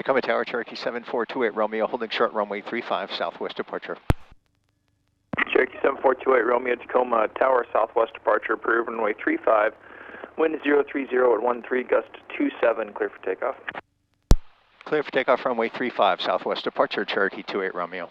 Tacoma Tower, Cherokee 7428 Romeo, holding short runway 35, southwest departure. Cherokee 7428 Romeo, Tacoma Tower, southwest departure, approved, runway 35, wind 030 at 13, gust 27, clear for takeoff. Clear for takeoff, runway 35, southwest departure, Cherokee 28 Romeo.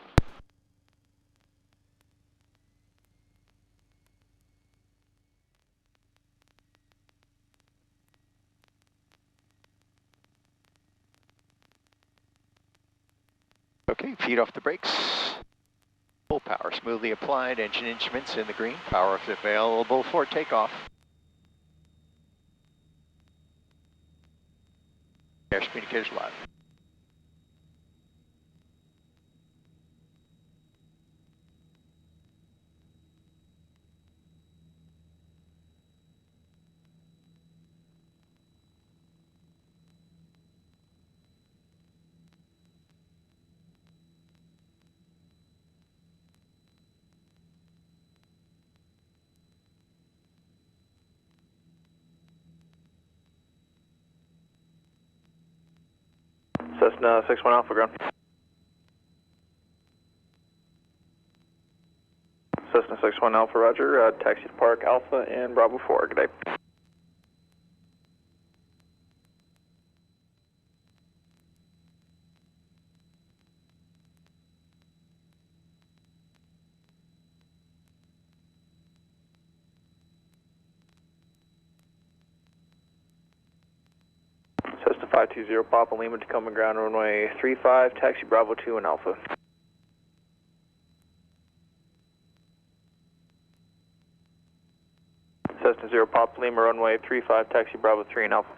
Okay, feet off the brakes. Full power smoothly applied, engine instruments in the green, power is available for takeoff. Airspeed indicators live. Cessna 61 Alpha ground. Cessna 61 Alpha, roger. Taxi to Park Alpha and Bravo 4. Good day. Cessna 520 Papa Lima, Tacoma ground, runway 35, taxi Bravo 2 and Alpha. Cessna 0 Papa Lima, runway 35, taxi Bravo 3 and Alpha.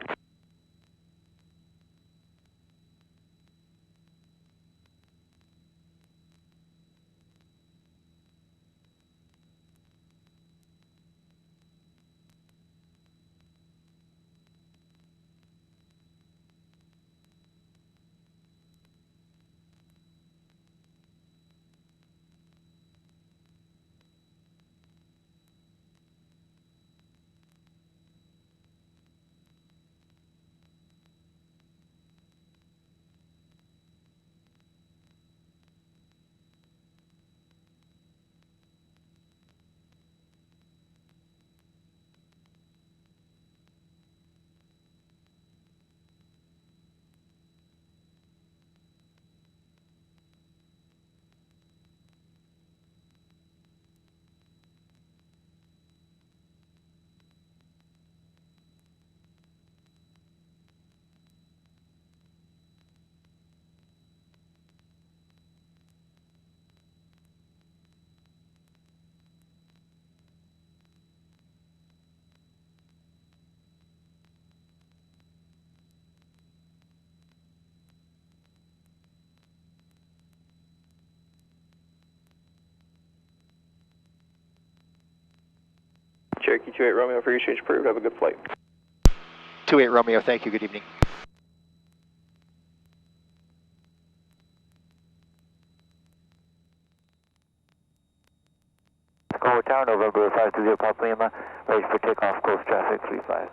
Cherokee 28 Romeo for your change approved. Have a good flight. 28 Romeo, thank you. Good evening. Tacoma Tower, November 520 Papa Lima, ready for takeoff, close traffic 35.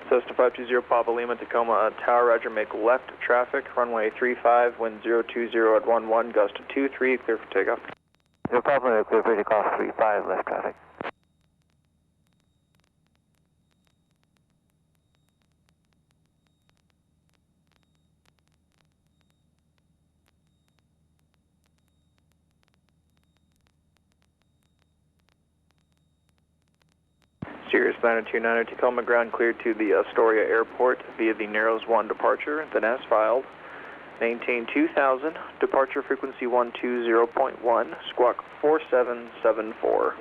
Cessna 520 Papa Lima, Tacoma Tower, roger, make left traffic, runway 35, wind 020 at 11, gust 23, clear for takeoff. 0 Papa Lima, clear for takeoff 35, left traffic. Sirius 929 Tacoma ground cleared to the Astoria Airport via the Narrows 1 departure, then as filed. Maintain 2000, departure frequency 120.1, squawk 4774.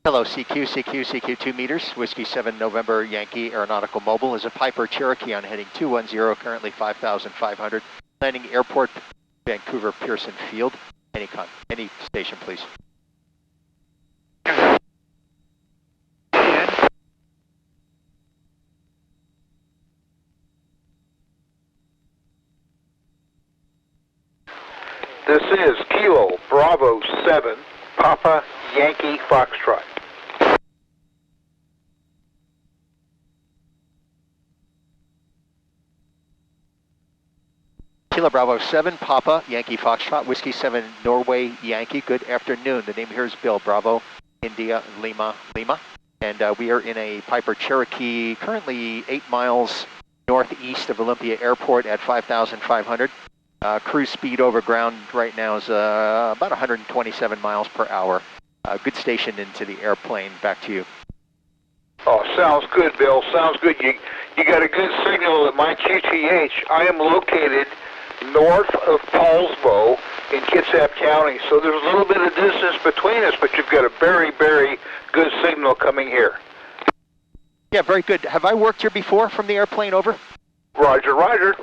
Hello, CQ 2 meters, Whiskey 7 November Yankee Aeronautical Mobile is a Piper Cherokee on heading 210, currently 5,500. Landing airport, Vancouver Pearson Field. Any station, please. This is Kilo Bravo 7, Papa Yankee Foxtrot. Kilo Bravo 7, Papa, Yankee Foxtrot, Whiskey 7, Norway, Yankee. Good afternoon. The name here is Bill, Bravo, India, Lima, Lima. And we are in a Piper Cherokee, currently 8 miles northeast of Olympia Airport at 5,500. Cruise speed over ground right now is about 127 miles per hour. Good station into the airplane. Back to you. Oh, sounds good, Bill. Sounds good. You got a good signal at my QTH. I am located north of Paulsbo in Kitsap County, so there's a little bit of distance between us, but you've got a very, very good signal coming here. Yeah, very good. Have I worked here before from the airplane over? Roger, roger.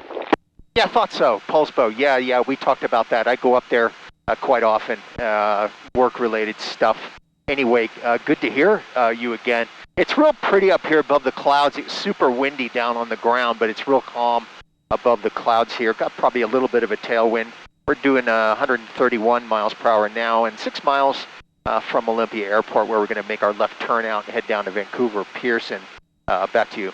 Yeah, I thought so. Paulsbo. Yeah, we talked about that. I go up there quite often, work-related stuff. Anyway, good to hear you again. It's real pretty up here above the clouds. It's super windy down on the ground, but it's real calm above the clouds here. Got probably a little bit of a tailwind. We're doing 131 miles per hour now, and 6 miles from Olympia Airport, where we're going to make our left turn out and head down to Vancouver Pearson. Back to you.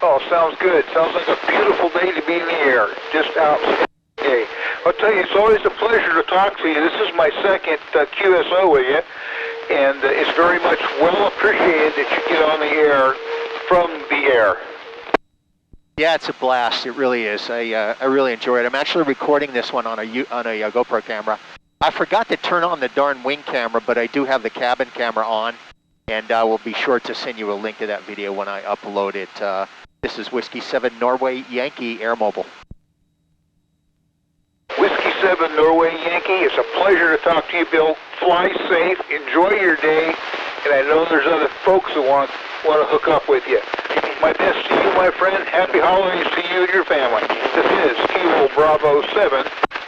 Oh, sounds good. Sounds like a beautiful day to be in the air. Just outstanding day. I'll tell you, it's always a pleasure to talk to you. This is my second QSO with you, and it's very much well appreciated that you get on the air from the air. Yeah, it's a blast. It really is. I really enjoy it. I'm actually recording this one on a GoPro camera. I forgot to turn on the darn wing camera, but I do have the cabin camera on, and I will be sure to send you a link to that video when I upload it. This is Whiskey 7 Norway Yankee Air Mobile. Whiskey 7 Norway Yankee, it's a pleasure to talk to you, Bill. Fly safe, enjoy your day, and I know there's other folks that want to hook up with you. My best to you, my friend. Happy holidays to you and your family. This is Kilo Bravo 7,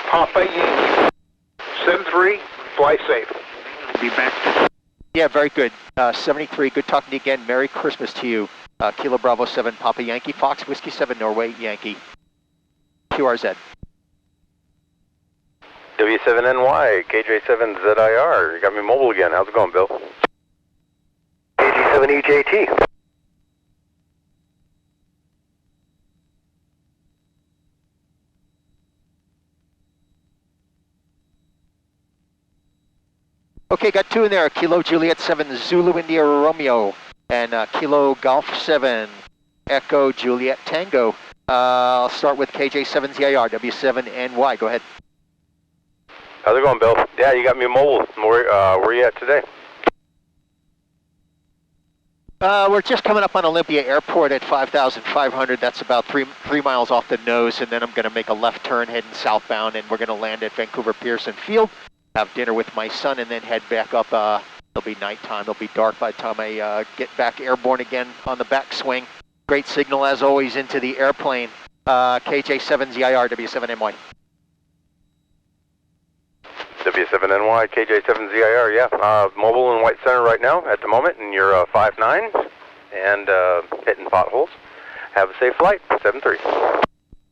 Papa Yankee. 7-3, fly safe. Be back. Yeah, very good. 73, good talking to you again. Merry Christmas to you. Kilo Bravo 7, Papa Yankee, Fox, Whiskey 7, Norway, Yankee. QRZ. W7NY, KJ7ZIR. You got me mobile again. How's it going, Bill? KG7EJT. Okay, got 2 in there. Kilo Juliet 7, Zulu India Romeo, and Kilo Golf 7, Echo Juliet Tango. I'll start with KJ7ZIR, W7NY. Go ahead. How's it going, Bill? Yeah, you got me mobile. Where are you at today? We're just coming up on Olympia Airport at 5,500. That's about 3 miles off the nose, and then I'm going to make a left turn heading southbound, and we're going to land at Vancouver Pearson Field, have dinner with my son, and then head back up. It'll be nighttime. It'll be dark by the time I get back airborne again on the backswing. Great signal, as always, into the airplane. KJ7ZIR, W7NY. W7NY, KJ7ZIR, yeah. Mobile in White Center right now at the moment, and you're 5'9", and hitting potholes. Have a safe flight, 7-3.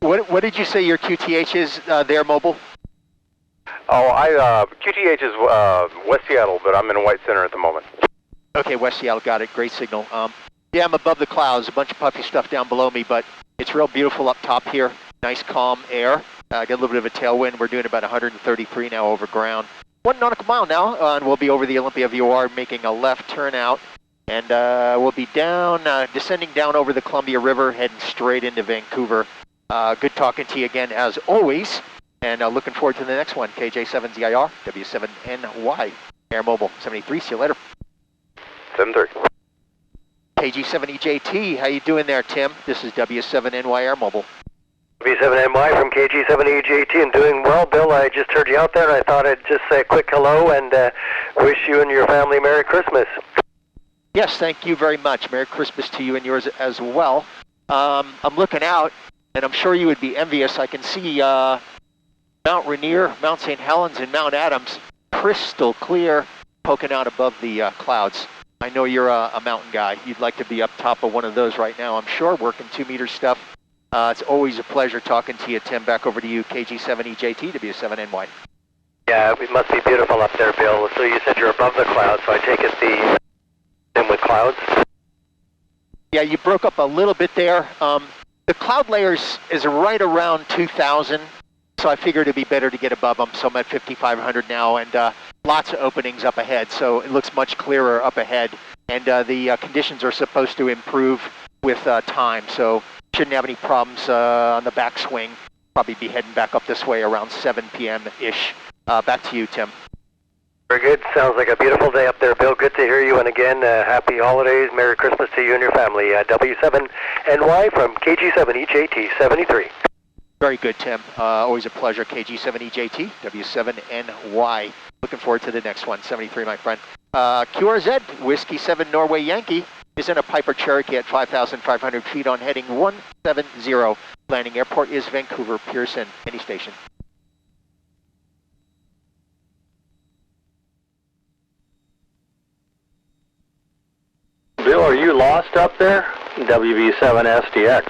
What did you say your QTH is there, mobile? Oh, QTH is West Seattle, but I'm in White Center at the moment. Okay, West Seattle, got it. Great signal. Yeah, I'm above the clouds, a bunch of puffy stuff down below me, but it's real beautiful up top here. Nice, calm air. Got a little bit of a tailwind. We're doing about 133 now over ground. 1 nautical mile now, and we'll be over the Olympia VOR making a left turn out. And we'll be down, descending down over the Columbia River, heading straight into Vancouver. Good talking to you again, as always. And looking forward to the next one. KJ7ZIR, W7NY, Air Mobile, 73. See you later. 7-3. KG7EJT, how you doing there, Tim? This is W7NY Air Mobile. W7NY from KG7EJT. I'm doing well, Bill. I just heard you out there, and I thought I'd just say a quick hello and wish you and your family Merry Christmas. Yes, thank you very much. Merry Christmas to you and yours as well. I'm looking out, and I'm sure you would be envious. I can see Mount Rainier, Mount St. Helens, and Mount Adams crystal clear, poking out above the clouds. I know you're a mountain guy. You'd like to be up top of one of those right now, I'm sure, working 2-meter stuff. It's always a pleasure talking to you, Tim. Back over to you, KG7EJT, W7NY. Yeah, it must be beautiful up there, Bill. So you said you're above the clouds, so I take it in with clouds? Yeah, you broke up a little bit there. The cloud layers is right around 2,000, so I figured it'd be better to get above them. So I'm at 5,500 now, and lots of openings up ahead, so it looks much clearer up ahead. And the conditions are supposed to improve with time, so shouldn't have any problems on the backswing. Probably be heading back up this way around 7 p.m.-ish. Back to you, Tim. Very good. Sounds like a beautiful day up there, Bill. Good to hear you. And again, happy holidays. Merry Christmas to you and your family. W7NY from KG7EJT 73. Very good, Tim. Always a pleasure. KG7EJT, W7NY. Looking forward to the next one. 73, my friend. QRZ, Whiskey 7 Norway Yankee, is in a Piper Cherokee at 5,500 feet on heading 170. Landing airport is Vancouver Pearson. Any station. Bill, are you lost up there? WB7SDX.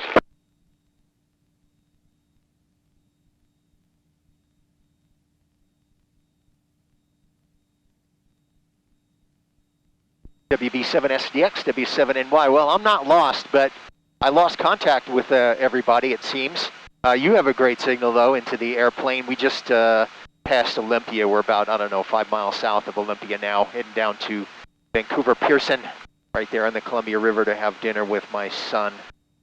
WB7SDX, W7NY. Well, I'm not lost, but I lost contact with everybody, it seems. You have a great signal, though, into the airplane. We just passed Olympia. We're about, 5 miles south of Olympia now, heading down to Vancouver Pearson, right there on the Columbia River to have dinner with my son.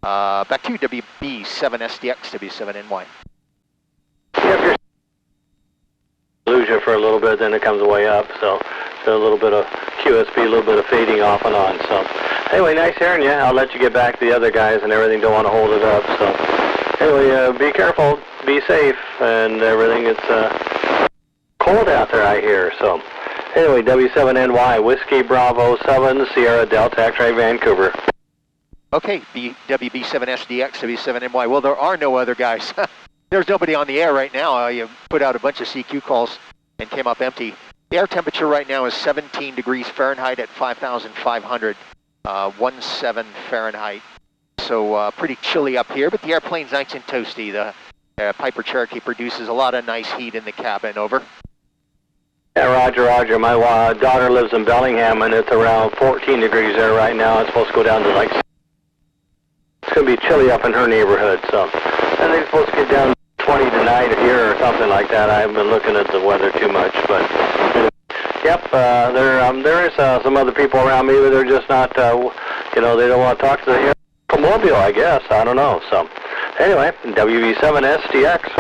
Back to you, WB7SDX, W7NY. Yep, lose you for a little bit, then it comes way up, so a little bit of QSP, a little bit of fading off and on. So anyway, nice hearing you. I'll let you get back to the other guys and everything. Don't want to hold it up. So anyway, be careful, be safe, and everything. It's cold out there, I hear. So anyway, W7NY, Whiskey Bravo 7, Sierra Delta X-Ray, Vancouver. Okay, WB7SDX, W7NY. Well, there are no other guys. There's nobody on the air right now. You put out a bunch of CQ calls and came up empty. The air temperature right now is 17 degrees Fahrenheit at 5,500, 17 Fahrenheit. So pretty chilly up here, but the airplane's nice and toasty. The Piper Cherokee produces a lot of nice heat in the cabin. Over. Yeah, Roger. My daughter lives in Bellingham, and it's around 14 degrees there right now. It's supposed to go down to like... It's going to be chilly up in her neighborhood, so... I think it's supposed to get down 20 tonight here or something like that. I haven't been looking at the weather too much, but... Yep, there is some other people around me, but they're just not, they don't want to talk to the automobile, I guess. I don't know, so... Anyway, WB7SDX.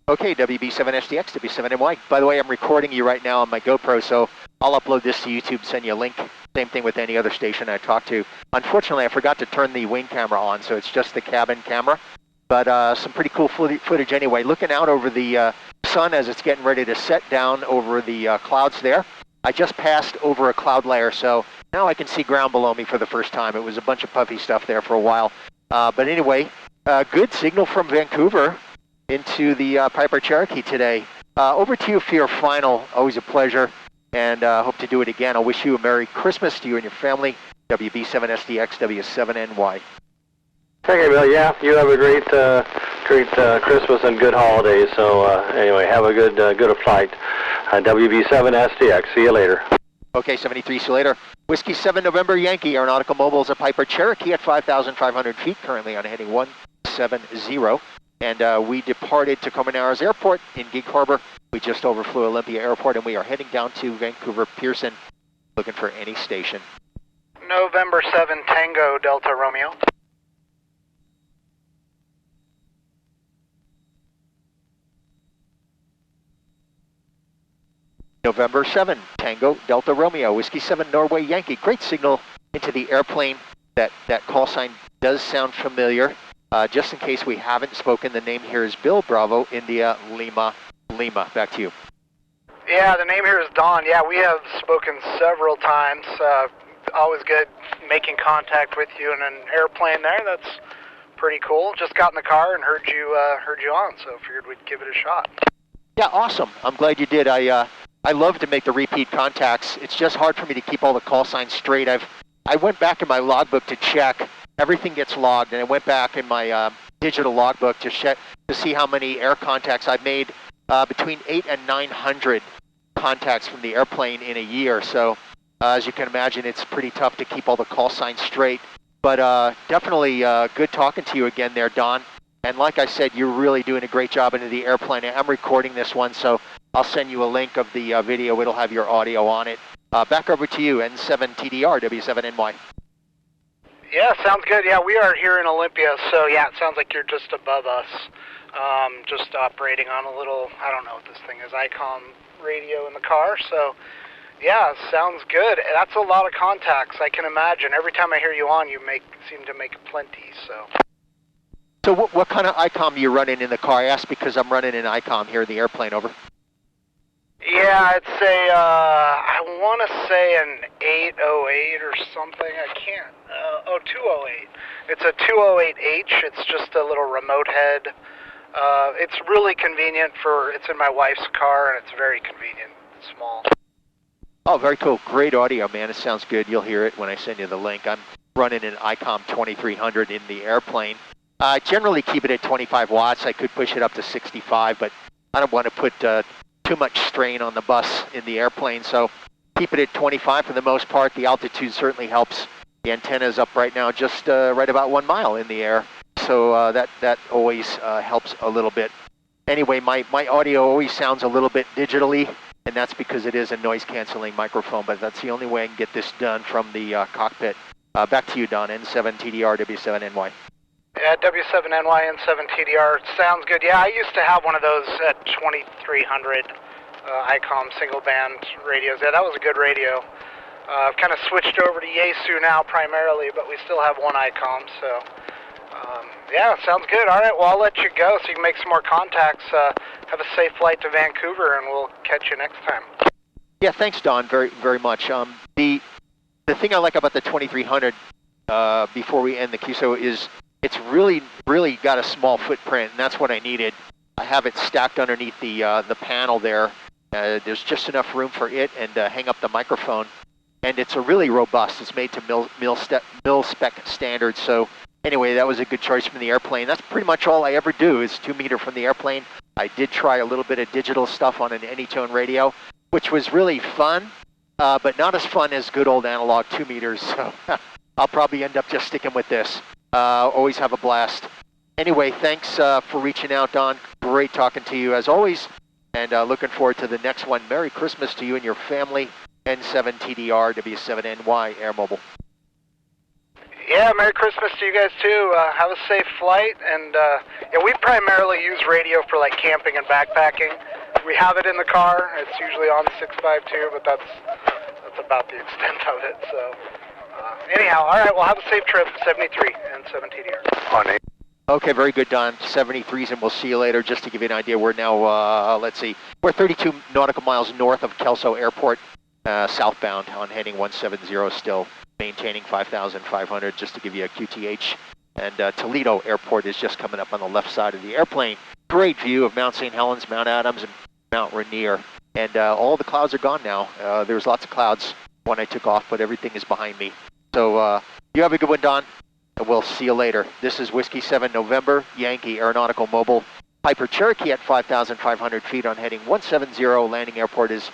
Okay, WB7SDX, W7NY. By the way, I'm recording you right now on my GoPro, so I'll upload this to YouTube, send you a link. Same thing with any other station I talk to. Unfortunately, I forgot to turn the wing camera on, so it's just the cabin camera. But some pretty cool footage anyway. Looking out over the sun as it's getting ready to set down over the clouds there. I just passed over a cloud layer, so now I can see ground below me for the first time. It was a bunch of puffy stuff there for a while. But anyway, good signal from Vancouver into the Piper Cherokee today. Over to you for your final. Always a pleasure, and hope to do it again. I wish you a Merry Christmas to you and your family. WB7SDX, W7NY. Okay, Bill. Yeah, you have a great Christmas and good holidays. So anyway, have a good flight. WB7SDX. See you later. Okay, 73. See you later. Whiskey 7 November Yankee Aeronautical Mobile is a Piper Cherokee at 5,500 feet, currently on heading 170. And we departed Tacoma Narrows Airport in Gig Harbor. We just overflew Olympia Airport, and we are heading down to Vancouver Pearson, looking for any station. November 7 Tango Delta Romeo. November 7 Tango Delta Romeo, Whiskey 7 Norway Yankee. Great signal into the airplane. That call sign does sound familiar. Just in case we haven't spoken, the name here is Bill Bravo, India, Lima. Back to you. Yeah, the name here is Don. Yeah, we have spoken several times. Always good making contact with you in an airplane there. That's pretty cool. Just got in the car and heard you on, so figured we'd give it a shot. Yeah, awesome. I'm glad you did. I love to make the repeat contacts. It's just hard for me to keep all the call signs straight. I went back in my logbook to check. Everything gets logged, and I went back in my digital logbook to see how many air contacts I've made, between 800 and 900 contacts from the airplane in a year. So as you can imagine, it's pretty tough to keep all the call signs straight. But definitely good talking to you again there, Don. And like I said, you're really doing a great job into the airplane. I'm recording this one, so I'll send you a link of the video. It'll have your audio on it. Back over to you, N7TDR, W7NY. Yeah, sounds good. Yeah, we are here in Olympia, so yeah, it sounds like you're just above us. Just operating on a little, I don't know what this thing is, ICOM radio in the car, so yeah, sounds good. That's a lot of contacts, I can imagine. Every time I hear you on, you seem to make plenty, so. So what kind of ICOM are you running in the car? I asked because I'm running an ICOM here in the airplane, over. Yeah, I'd say, I want to say an 808 or something. I can't. 208. It's a 208H. It's just a little remote head. It's really convenient it's in my wife's car, and it's very convenient. It's small. Oh, very cool. Great audio, man. It sounds good. You'll hear it when I send you the link. I'm running an ICOM 2300 in the airplane. I generally keep it at 25 watts. I could push it up to 65, but I don't want to put too much strain on the bus in the airplane, so keep it at 25 for the most part. The altitude certainly helps. The antenna's up right now just right about 1 mile in the air, so that always helps a little bit. Anyway, my audio always sounds a little bit digitally, and that's because it is a noise-canceling microphone, but that's the only way I can get this done from the cockpit. Back to you, Don, N7TDR, W7NY. Yeah, W7NY N7TDR. Sounds good. Yeah, I used to have one of those at 2300 ICOM single band radios. Yeah, that was a good radio. I've kind of switched over to Yaesu now primarily, but we still have one ICOM, so yeah, sounds good. All right, well, I'll let you go so you can make some more contacts. Have a safe flight to Vancouver, and we'll catch you next time. Yeah, thanks, Don, very, very much. The thing I like about the 2300 before we end the QSO is it's really, really got a small footprint, and that's what I needed. I have it stacked underneath the panel there. There's just enough room for it and hang up the microphone. And it's a really robust. It's made to mil spec standards. So anyway, that was a good choice from the airplane. That's pretty much all I ever do is 2 meter from the airplane. I did try a little bit of digital stuff on an Anytone radio, which was really fun, but not as fun as good old analog 2 meters. So I'll probably end up just sticking with this. Always have a blast. Anyway, thanks for reaching out, Don. Great talking to you as always, and looking forward to the next one. Merry Christmas to you and your family. N7TDR, W7NY, Air Mobile. Yeah, Merry Christmas to you guys too. Have a safe flight, and yeah, we primarily use radio for like camping and backpacking. We have it in the car. It's usually on 652, but that's about the extent of it. So. Anyhow, all right, well, have a safe trip, 73 and 7TDR. On 8. Okay, very good, Don. 73s, and we'll see you later. Just to give you an idea, we're now, let's see, we're 32 nautical miles north of Kelso Airport, southbound on heading 170, still maintaining 5,500, just to give you a QTH. And Toledo Airport is just coming up on the left side of the airplane. Great view of Mount St. Helens, Mount Adams, and Mount Rainier. And all the clouds are gone now. There was lots of clouds when I took off, but everything is behind me. So you have a good one, Don, and we'll see you later. This is Whiskey 7 November, Yankee Aeronautical Mobile, Piper Cherokee at 5,500 feet on heading 170. Landing airport is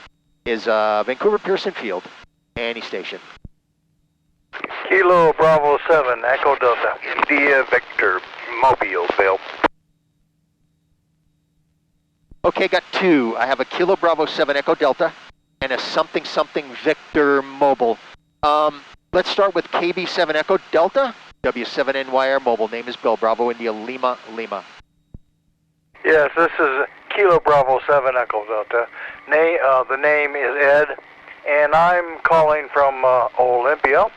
Vancouver Pearson Field, Annie Station. Kilo Bravo 7, Echo Delta, India Victor, Mobile, Bill. Okay, got two. I have a Kilo Bravo 7 Echo Delta and a something Victor Mobile. Let's start with KB7 Echo Delta, W7NY Air Mobile. Name is Bill, Bravo India Lima Lima. Yes, this is Kilo Bravo 7 Echo Delta. The name is Ed, and I'm calling from Olympia.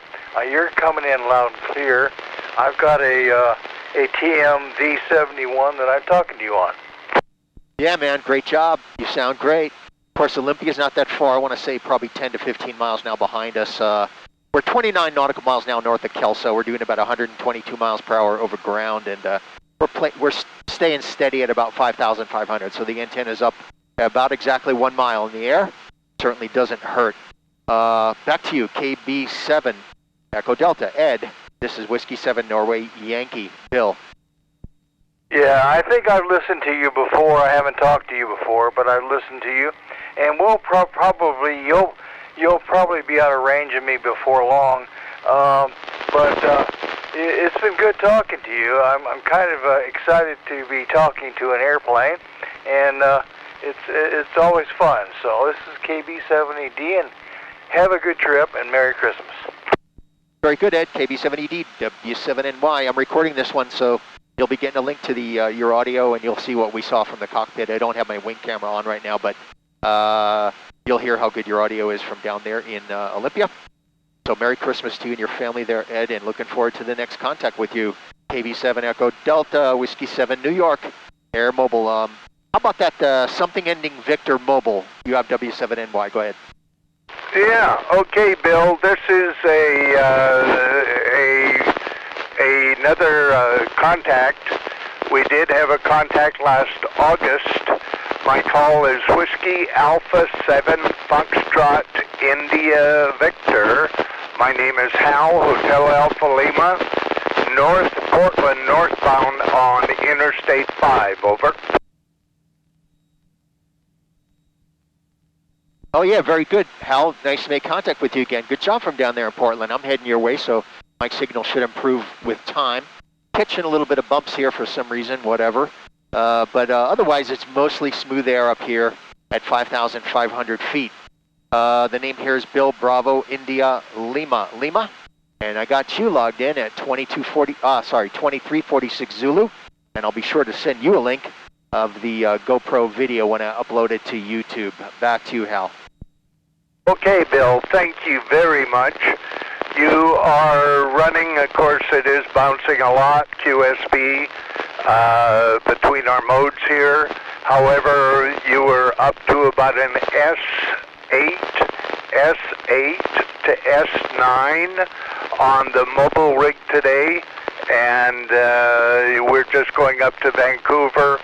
You're coming in loud and clear. I've got a TM V71 that I'm talking to you on. Yeah, man, great job. You sound great. Of course, Olympia's not that far. I want to say probably 10 to 15 miles now behind us. We're 29 nautical miles now north of Kelso. We're doing about 122 miles per hour over ground, and we're staying steady at about 5,500. So the antenna's up about exactly 1 mile in the air. Certainly doesn't hurt. Back to you, KB7 Echo Delta. Ed, this is Whiskey 7 Norway Yankee. Bill. Yeah, I think I've listened to you before. I haven't talked to you before, but I've listened to you, and we'll you'll probably be out of range of me before long. But It's been good talking to you. I'm kind of excited to be talking to an airplane, and it's always fun. So this is KB7ED, and have a good trip, and Merry Christmas. Very good, Ed. KB7ED, W7NY. I'm recording this one, so you'll be getting a link to the your audio, and you'll see what we saw from the cockpit. I don't have my wing camera on right now, but you'll hear how good your audio is from down there in Olympia. So Merry Christmas to you and your family there, Ed, and looking forward to the next contact with you. KB7 Echo Delta, Whiskey 7, New York, Air Mobile. How about that something ending Victor Mobile? You have W7NY. Go ahead. Yeah, okay, Bill. This is another contact. We did have a contact last August. My call is Whiskey Alpha 7 Foxtrot India Victor. My name is Hal, Hotel Alpha Lima, North Portland, northbound on Interstate 5, over. Oh yeah, very good, Hal. Nice to make contact with you again. Good job from down there in Portland. I'm heading your way, so my signal should improve with time. Catching a little bit of bumps here for some reason, whatever. But otherwise, it's mostly smooth air up here at 5,500 feet. The name here is Bill Bravo India Lima, and I got you logged in at 2346 Zulu, and I'll be sure to send you a link of the GoPro video when I upload it to YouTube. Back to you, Hal. Okay, Bill, thank you very much. You are running, of course, it is bouncing a lot, QSB, between our modes here. However, you were up to about an S8 to S9 on the mobile rig today, and we're just going up to Vancouver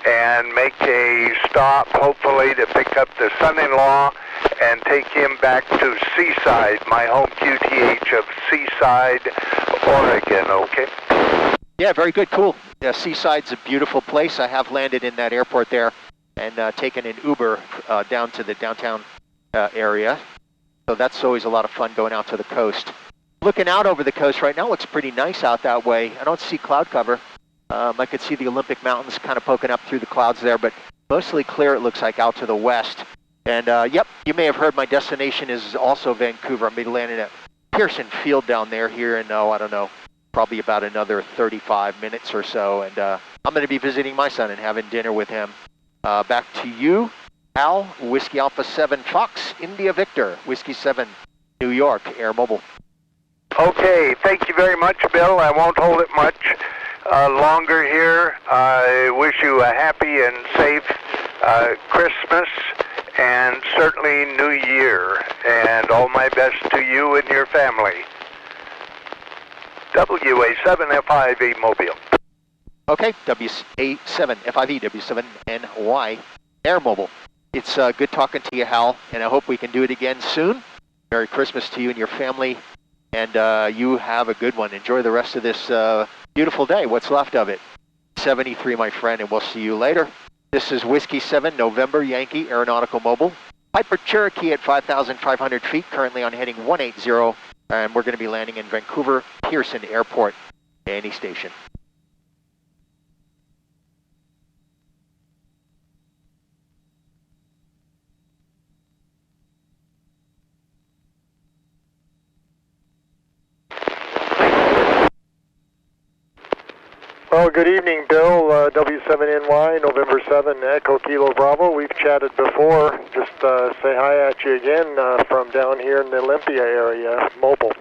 and make a stop, hopefully, to pick up the son-in-law and take him back to Seaside, my home QTH of Seaside, Oregon, okay? Yeah, very good, cool. Seaside's a beautiful place. I have landed in that airport there and taken an Uber down to the downtown area. So that's always a lot of fun going out to the coast. Looking out over the coast right now, looks pretty nice out that way. I don't see cloud cover. I could see the Olympic Mountains kind of poking up through the clouds there, but mostly clear it looks like out to the west. And yep, you may have heard my destination is also Vancouver. I'm going to be landing at Pearson Field down there here in, I don't know, probably about another 35 minutes or so. And I'm going to be visiting my son and having dinner with him. Back to you, Al, Whiskey Alpha 7 Fox, India Victor, Whiskey 7, New York, Air Mobile. Okay, thank you very much, Bill. I won't hold it much longer here. I wish you a happy and safe Christmas and certainly New Year, and all my best to you and your family. WA7FIV Mobile. Okay, WA7FIV, W7NY, Air Mobile. It's good talking to you, Hal, and I hope we can do it again soon. Merry Christmas to you and your family, and you have a good one. Enjoy the rest of this beautiful day, what's left of it. 73, my friend, and we'll see you later. This is Whiskey 7, November Yankee Aeronautical Mobile. Piper Cherokee at 5,500 feet, currently on heading 180, and we're going to be landing in Vancouver Pearson Airport, any station. Well, good evening, Bill. W7NY, November 7, Echo Kilo Bravo. We've chatted before. Just say hi at you again from down here in the Olympia area, mobile.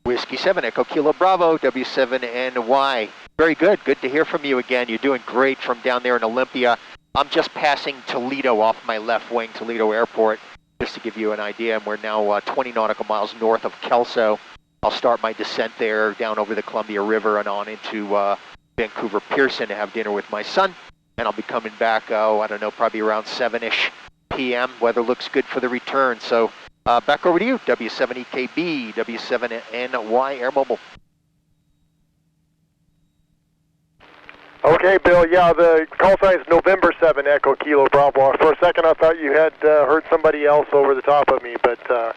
Whiskey 7, Echo Kilo Bravo, W7NY. Very good. Good to hear from you again. You're doing great from down there in Olympia. I'm just passing Toledo off my left wing, Toledo Airport, just to give you an idea. And we're now 20 nautical miles north of Kelso. I'll start my descent there down over the Columbia River and on into Vancouver Pearson to have dinner with my son. And I'll be coming back, I don't know, probably around 7-ish p.m. Weather looks good for the return. So back over to you, W7EKB, W7NY Air Mobile. Okay, Bill, yeah, the call sign is November 7, Echo Kilo Bravo. For a second I thought you had heard somebody else over the top of me, but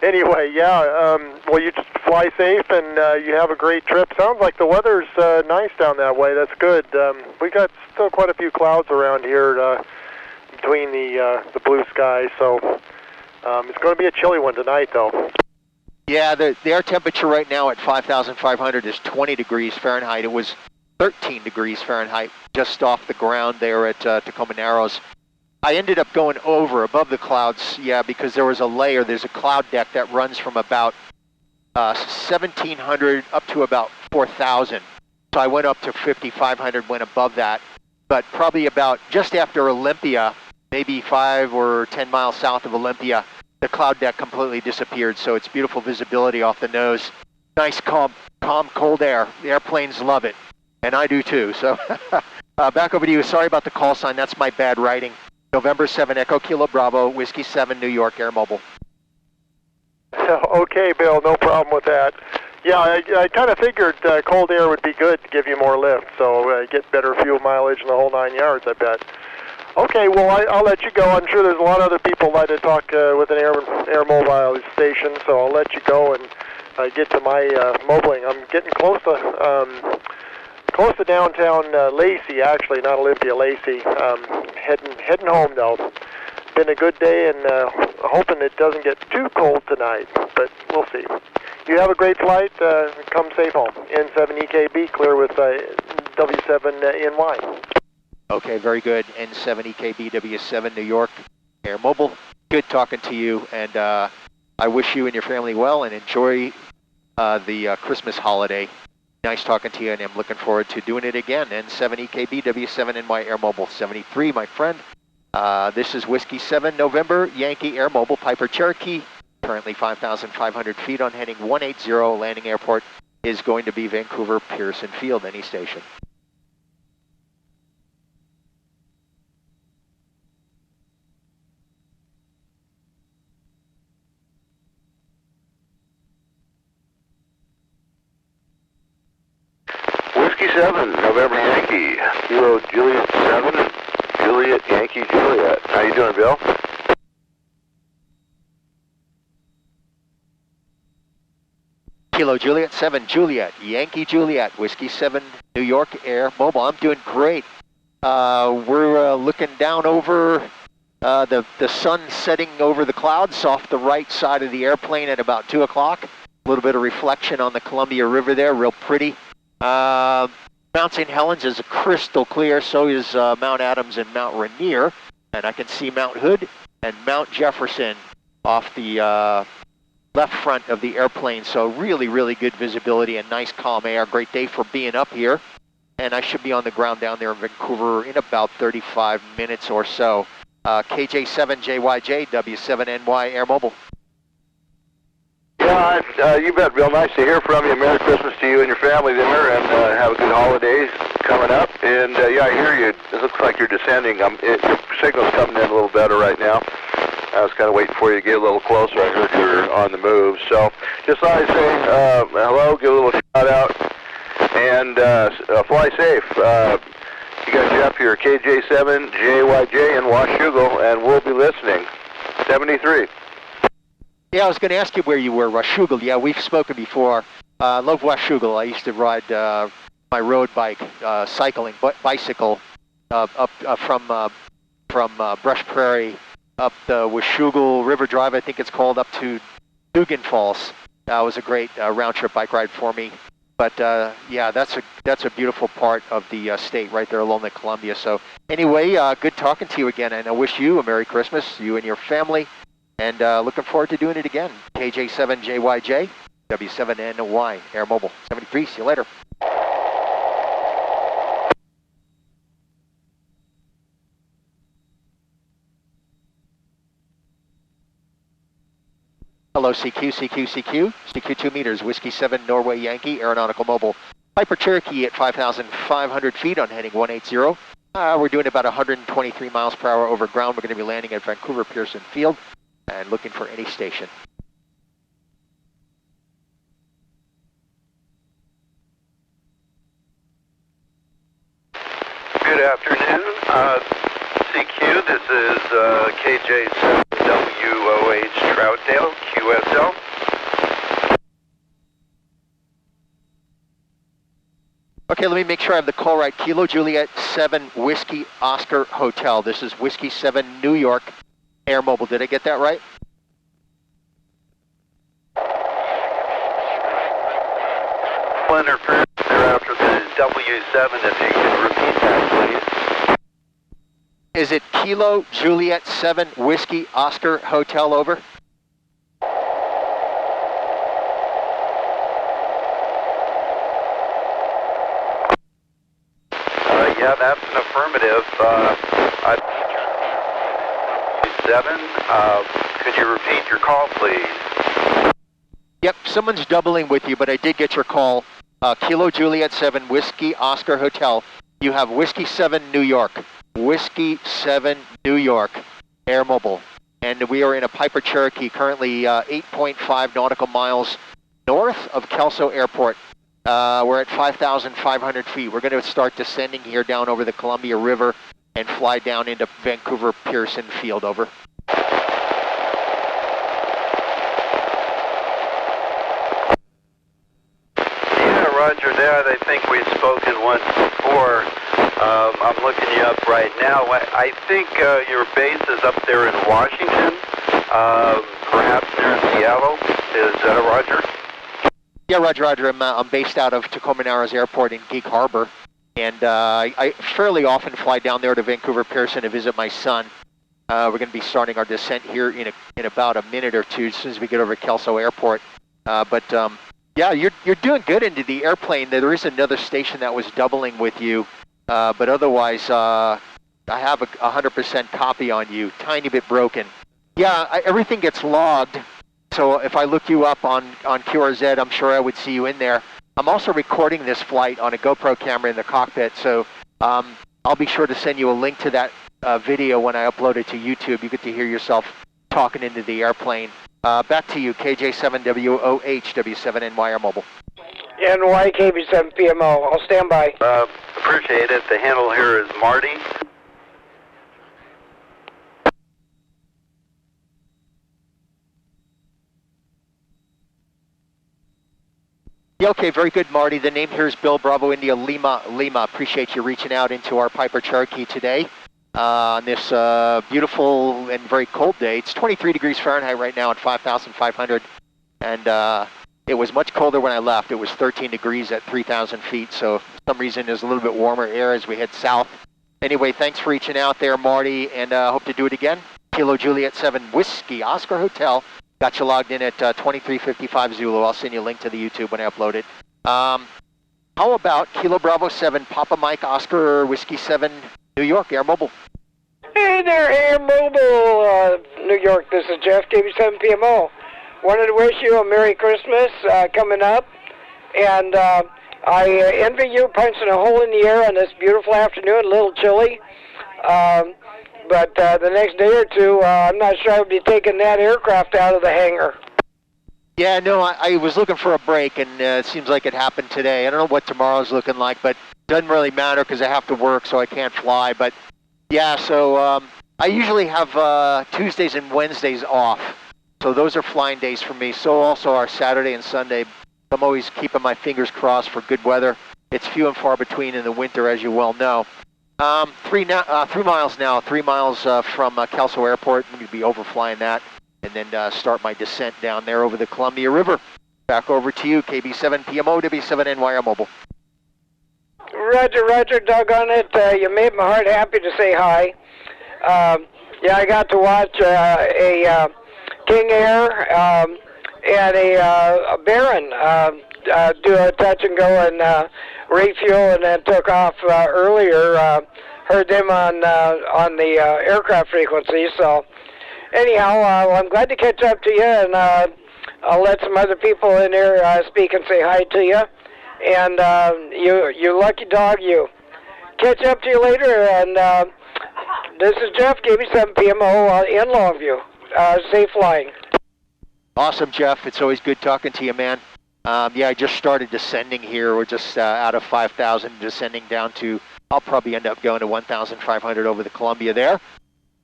Anyway, yeah, well, you just fly safe and you have a great trip. Sounds like the weather's nice down that way. That's good. We got still quite a few clouds around here between the blue sky, so it's going to be a chilly one tonight, though. Yeah, the air temperature right now at 5,500 is 20 degrees Fahrenheit. It was 13 degrees Fahrenheit just off the ground there at Tacoma Narrows. I ended up going above the clouds, yeah, because there was a layer. There's a cloud deck that runs from about 1,700 up to about 4,000. So I went up to 5,500, went above that. But probably about just after Olympia, maybe 5 or 10 miles south of Olympia, the cloud deck completely disappeared. So it's beautiful visibility off the nose. Nice, calm, cold air. The airplanes love it, and I do too. So back over to you. Sorry about the call sign. That's my bad writing. November 7, Echo Kilo Bravo, Whiskey 7, New York, Air Mobile. Okay, Bill, no problem with that. Yeah, I kind of figured cold air would be good to give you more lift, so get better fuel mileage and the whole 9 yards, I bet. Okay, well, I'll let you go. I'm sure there's a lot of other people like to talk with an air mobile station, so I'll let you go and get to my mobiling. I'm getting close to downtown Lacey, actually, not Olympia, Lacey. Heading home, though. Been a good day, and hoping it doesn't get too cold tonight, but we'll see. You have a great flight. Come safe home. N7EKB, clear with W7NY. Okay, very good. N7EKB, W7 New York, Air Mobile. Good talking to you, and I wish you and your family well, and enjoy the Christmas holiday. Nice talking to you, and I'm looking forward to doing it again. N7EKB, W7NY, Air Mobile 73, my friend. This is Whiskey 7, November, Yankee Air Mobile, Piper Cherokee. Currently 5,500 feet on heading 180. Landing airport is going to be Vancouver Pearson Field, any station. Whiskey 7, November Yankee, Kilo Juliet 7, Juliet Yankee Juliet. How you doing, Bill? Kilo Juliet 7, Juliet, Yankee Juliet, Whiskey 7, New York Air Mobile. I'm doing great. We're looking down over the sun setting over the clouds off the right side of the airplane at about 2 o'clock. A little bit of reflection on the Columbia River there, real pretty. Mount St. Helens is crystal clear, so is Mount Adams and Mount Rainier. And I can see Mount Hood and Mount Jefferson off the left front of the airplane. So really, really good visibility and nice calm air. Great day for being up here. And I should be on the ground down there in Vancouver in about 35 minutes or so. KJ7JYJ, W7NY Air Mobile. Yeah, you bet, Bill. Nice to hear from you. Merry Christmas to you and your family there, and have a good holidays coming up. And yeah, I hear you. It looks like you're descending. Your signal's coming in a little better right now. I was kind of waiting for you to get a little closer. I heard you were on the move. So just thought I'd say hello, give a little shout out, and fly safe. You got Jeff here, KJ7JYJ in Washougal, and we'll be listening. 73. Yeah, I was going to ask you where you were, Washougal. Yeah, we've spoken before. I love Washougal. I used to ride my road bike, bicycle, up from Brush Prairie up the Washougal River Drive, I think it's called, up to Dugan Falls. That was a great round-trip bike ride for me. But yeah, that's a beautiful part of the state right there along the Columbia. So anyway, good talking to you again, and I wish you a Merry Christmas, you and your family. And looking forward to doing it again. KJ7JYJ, W7NY, Air Mobile 73. See you later. Hello, CQ 2 meters, Whiskey 7, Norway Yankee, Aeronautical Mobile. Piper Cherokee at 5,500 feet on heading 180. We're doing about 123 miles per hour over ground. We're going to be landing at Vancouver Pearson Field and looking for any station. Good afternoon, CQ. This is KJ7. KWOH Troutdale, QSL. Okay, let me make sure I have the call right. Kilo Juliet 7 Whiskey Oscar Hotel. This is Whiskey 7 New York Air Mobile. Did I get that right? Interference there after the W7, if you can repeat that, please. Is it Kilo Juliet 7 Whiskey Oscar Hotel, over? Yeah, that's an affirmative. 7, could you repeat your call, please? Yep, someone's doubling with you, but I did get your call. Kilo Juliet 7 Whiskey Oscar Hotel. You have Whiskey 7 New York. Whiskey 7 New York Air Mobile. And we are in a Piper Cherokee, currently 8.5 nautical miles north of Kelso Airport. We're at 5,500 feet. We're going to start descending here down over the Columbia River and fly down into Vancouver Pearson Field, over. Roger that. I think we've spoken once before. I'm looking you up right now. I think your base is up there in Washington, perhaps near Seattle. Is that a Roger? Yeah, Roger. I'm based out of Tacoma Narrows Airport in Geek Harbor, and I fairly often fly down there to Vancouver Pearson to visit my son. We're going to be starting our descent here in about a minute or two as soon as we get over to Kelso Airport. Yeah, you're doing good into the airplane. There is another station that was doubling with you, but otherwise, I have a 100% copy on you. Tiny bit broken. Yeah, everything gets logged. So if I look you up on QRZ, I'm sure I would see you in there. I'm also recording this flight on a GoPro camera in the cockpit, so I'll be sure to send you a link to that video when I upload it to YouTube. You get to hear yourself talking into the airplane. Back to you, KJ7WOH, W7NY Air Mobile. NY KB7PMO, I'll stand by. Appreciate it. The handle here is Marty. Yeah, okay, very good, Marty. The name here is Bill Bravo India Lima. Appreciate you reaching out into our Piper Cherokee today. On this beautiful and very cold day. It's 23 degrees Fahrenheit right now at 5,500, and it was much colder when I left. It was 13 degrees at 3,000 feet, so for some reason there's a little bit warmer air as we head south. Anyway, thanks for reaching out there, Marty, and hope to do it again. Kilo Juliet 7 Whiskey Oscar Hotel. Got you logged in at 2355 Zulu. I'll send you a link to the YouTube when I upload it. How about Kilo Bravo 7 Papa Mike Oscar Whiskey 7 New York Air Mobile? Hey there, Air Mobile, New York. This is Jeff, KB7PMO. Wanted to wish you a Merry Christmas coming up. And I envy you punching a hole in the air on this beautiful afternoon, a little chilly. But the next day or two, I'm not sure I would be taking that aircraft out of the hangar. Yeah, no, I was looking for a break, and it seems like it happened today. I don't know what tomorrow's looking like, but it doesn't really matter because I have to work, so I can't fly. But yeah, so I usually have Tuesdays and Wednesdays off. So those are flying days for me. So also our Saturday and Sunday. I'm always keeping my fingers crossed for good weather. It's few and far between in the winter, as you well know. 3 miles now, 3 miles from Kelso Airport. I'm going to be overflying that and then start my descent down there over the Columbia River. Back over to you, KB7PMO, W7NY Mobile. Roger, doggone it. You made my heart happy to say hi. Yeah, I got to watch a King Air and a Baron do a touch and go and refuel, and then took off earlier. Heard them on the aircraft frequency. So anyhow, I'm glad to catch up to you, and I'll let some other people in here speak and say hi to you. And you lucky dog, you. Catch up to you later, and this is Jeff, KB7PMO in Longview. Safe flying. Awesome, Jeff. It's always good talking to you, man. Yeah, I just started descending here. We're just out of 5,000, descending down to, I'll probably end up going to 1,500 over the Columbia there.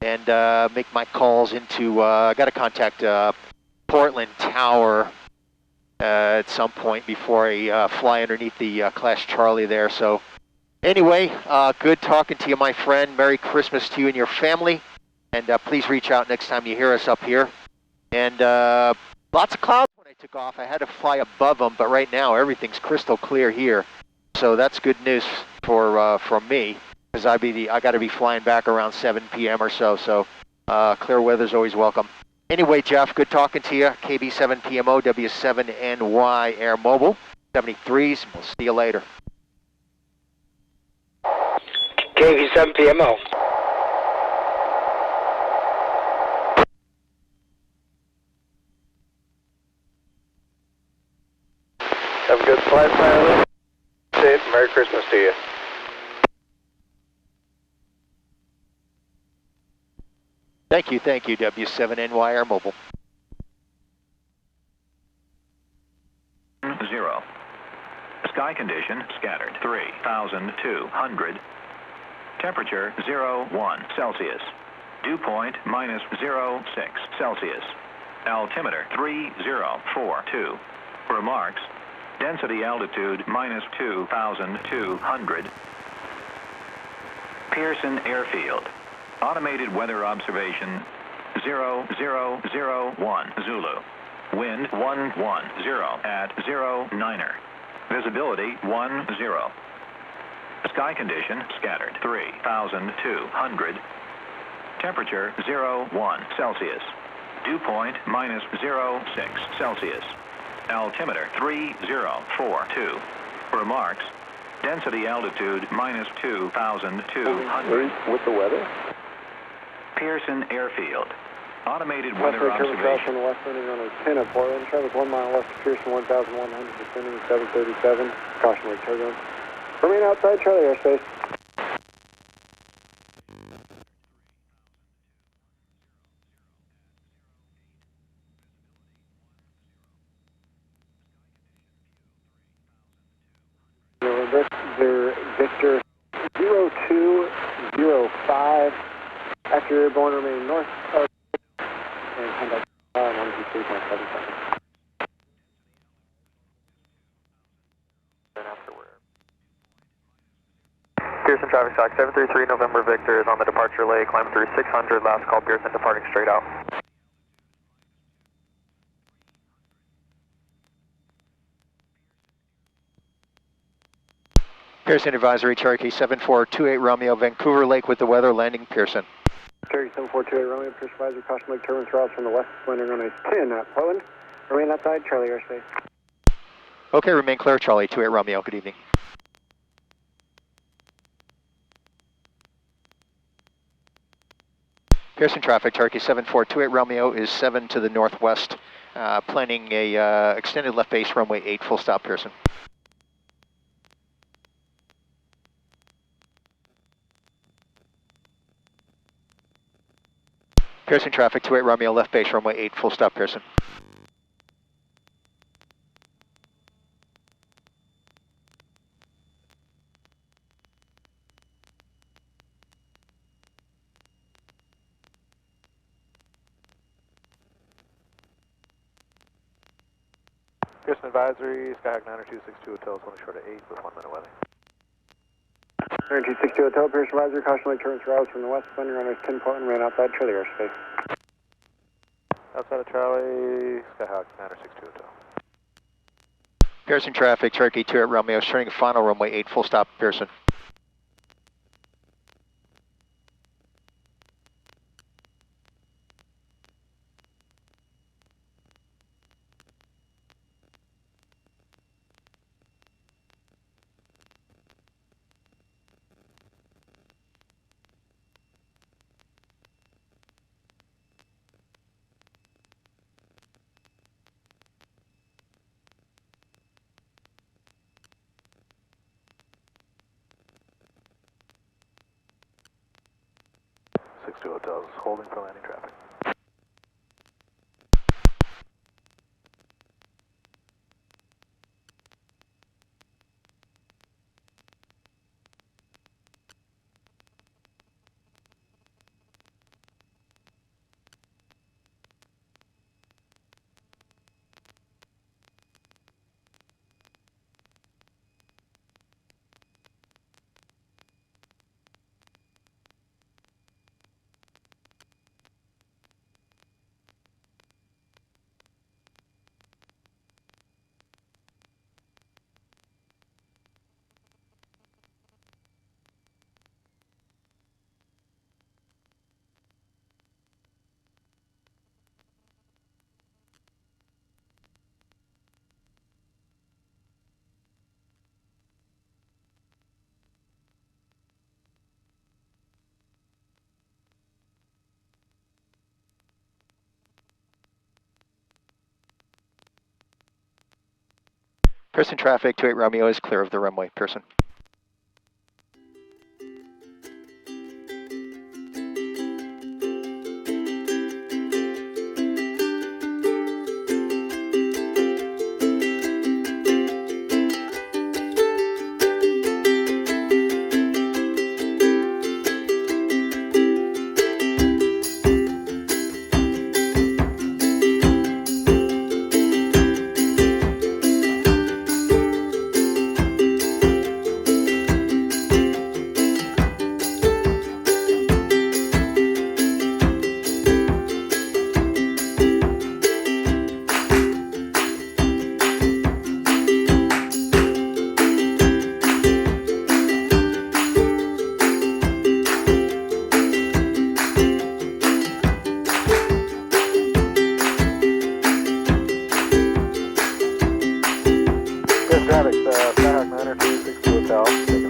and make my calls into, I got to contact Portland Tower at some point before I fly underneath the Class Charlie there. So anyway, good talking to you, my friend. Merry Christmas to you and your family. And please reach out next time you hear us up here. And lots of clouds when I took off. I had to fly above them, but right now everything's crystal clear here. So that's good news for me, because I got to be flying back around 7 p.m. or so. So clear weather's always welcome. Anyway, Jeff, good talking to you. KB7 PMO, W7NY Air Mobile, 73s. We'll see you later. KV7 PMO. Have a good flight, pilot. Safe. Merry Christmas to you. Thank you, W7NY Air Mobile. 0. Sky condition scattered 3,200. Temperature 0.1 Celsius. Dew point -0.6 Celsius. Altimeter 3042. Remarks. Density altitude -2,200. Pearson Airfield. Automated weather observation 0001 Zulu. Wind 110 at 09er. Visibility 10. Sky condition scattered 3,200. Temperature 0.1 Celsius. Dew point -0.6 Celsius. Altimeter 3042. Remarks. Density altitude -2,200. With the weather? Pearson Airfield. Automated weather observation. Crossing west landing on a 10 at Portland. Traffic 1 mile west of Pearson, 1,100, descending 737. Cautionary turbulence. Remain outside Charlie airspace. Victor 0205. After you're born, remain north of and contact 123.7 seconds. Pearson traffic stock 733 November Victor is on the departure lane. Climb through 600. Last call Pearson departing straight out. Pearson Advisory, Cherokee 7428 Romeo, Vancouver Lake with the weather, landing Pearson. Cherokee 7428 Romeo, Pearson Advisory, caution lake turbulence routes from the west, landing on a 10 at Portland. Remain outside Charlie airspace. Okay, remain clear, Charlie 28 Romeo, good evening. Pearson traffic, Cherokee 7428 Romeo is 7 to the northwest, planning a extended left base runway 8, full stop Pearson. Pearson traffic, 28 Romeo, left base, runway 8, full stop, Pearson. Pearson Advisory, Skyhawk 90262 Hotel is only short of 8 with 1 minute weather. 90262 Hotel, Pearson Advisory, caution lake turbulence routes from the west, landing on a 10 Portland, ran outside Charlie airspace. Outside of Charlie, Skyhawk 90262 Hotel. Pearson traffic, Cherokee 28 Romeo, turning final runway 8, full stop, Pearson. Hotels holding for landing traffic. Pearson traffic, 28 Romeo is clear of the runway, Pearson. Traffic, Skyhawk 902, 62 South.